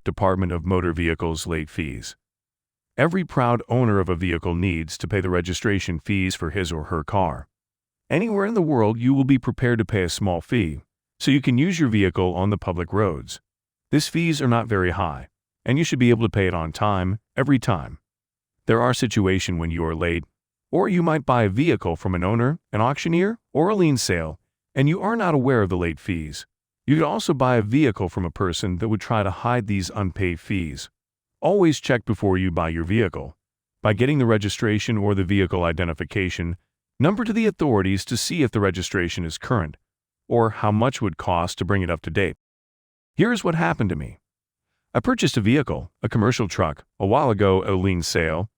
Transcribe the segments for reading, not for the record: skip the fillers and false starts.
Department of Motor Vehicles late fees. Every proud owner of a vehicle needs to pay the registration fees for his or her car. Anywhere in the world, you will be prepared to pay a small fee, so you can use your vehicle on the public roads. These fees are not very high, and you should be able to pay it on time, every time. There are situations when you are late, or you might buy a vehicle from an owner, an auctioneer, or a lien sale, and you are not aware of the late fees. You could also buy a vehicle from a person that would try to hide these unpaid fees. Always check before you buy your vehicle by getting the registration or the vehicle identification number to the authorities to see if the registration is current or how much it would cost to bring it up to date. Here is what happened to me. I purchased a vehicle, a commercial truck, a while ago at a lien sale.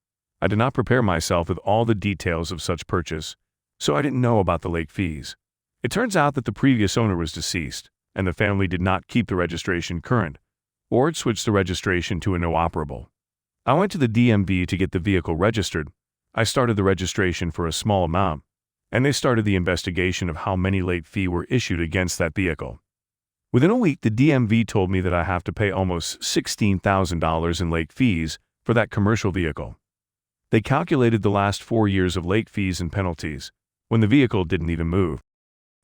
I did not prepare myself with all the details of such purchase, so I didn't know about the late fees. It turns out that the previous owner was deceased, and the family did not keep the registration current, or it switched the registration to a no-operable. I went to the DMV to get the vehicle registered. I started the registration for a small amount, and they started the investigation of how many late fees were issued against that vehicle. Within a week, the DMV told me that I have to pay almost $16,000 in late fees for that commercial vehicle. They calculated the last 4 years of late fees and penalties, when the vehicle didn't even move.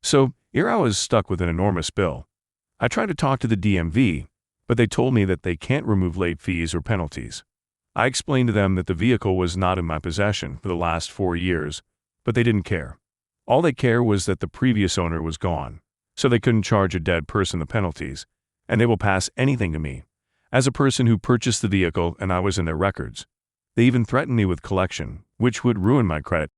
So, here I was stuck with an enormous bill. I tried to talk to the DMV, but they told me that they can't remove late fees or penalties. I explained to them that the vehicle was not in my possession for the last 4 years, but they didn't care. All they cared was that the previous owner was gone, so they couldn't charge a dead person the penalties, and they will pass anything to me, as a person who purchased the vehicle and I was in their records. They even threatened me with collection, which would ruin my credit.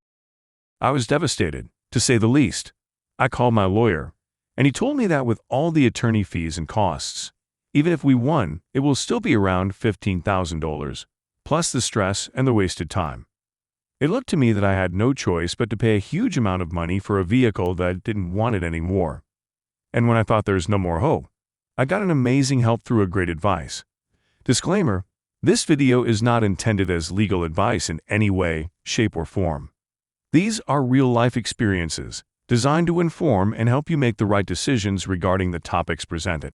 I was devastated, to say the least. I called my lawyer, and he told me that with all the attorney fees and costs, even if we won, it will still be around $15,000, plus the stress and the wasted time. It looked to me that I had no choice but to pay a huge amount of money for a vehicle that I didn't want it anymore. And when I thought there's no more hope, I got an amazing help through a great advice. Disclaimer: this video is not intended as legal advice in any way, shape, or form. These are real-life experiences designed to inform and help you make the right decisions regarding the topics presented.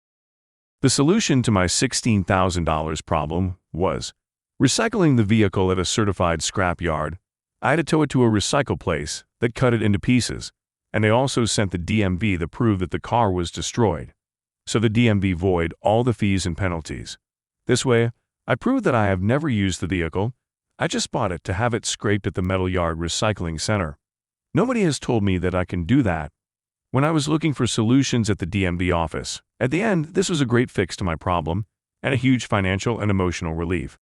The solution to my $16,000 problem was recycling the vehicle at a certified scrap yard. I had to tow it to a recycle place that cut it into pieces, and they also sent the DMV the proof that the car was destroyed. So the DMV void all the fees and penalties. This way, I proved that I have never used the vehicle. I just bought it to have it scraped at the metal yard recycling center. Nobody has told me that I can do that. When I was looking for solutions at the DMV office, at the end, this was a great fix to my problem and a huge financial and emotional relief.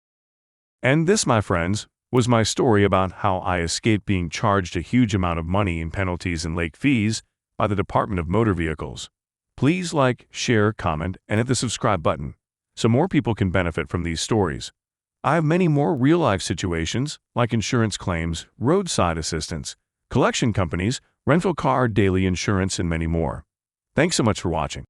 And this, my friends, was my story about how I escaped being charged a huge amount of money in penalties and late fees by the Department of Motor Vehicles. Please like, share, comment, and hit the subscribe button so more people can benefit from these stories. I have many more real-life situations like insurance claims, roadside assistance, collection companies, rental car, daily insurance, and many more. Thanks so much for watching.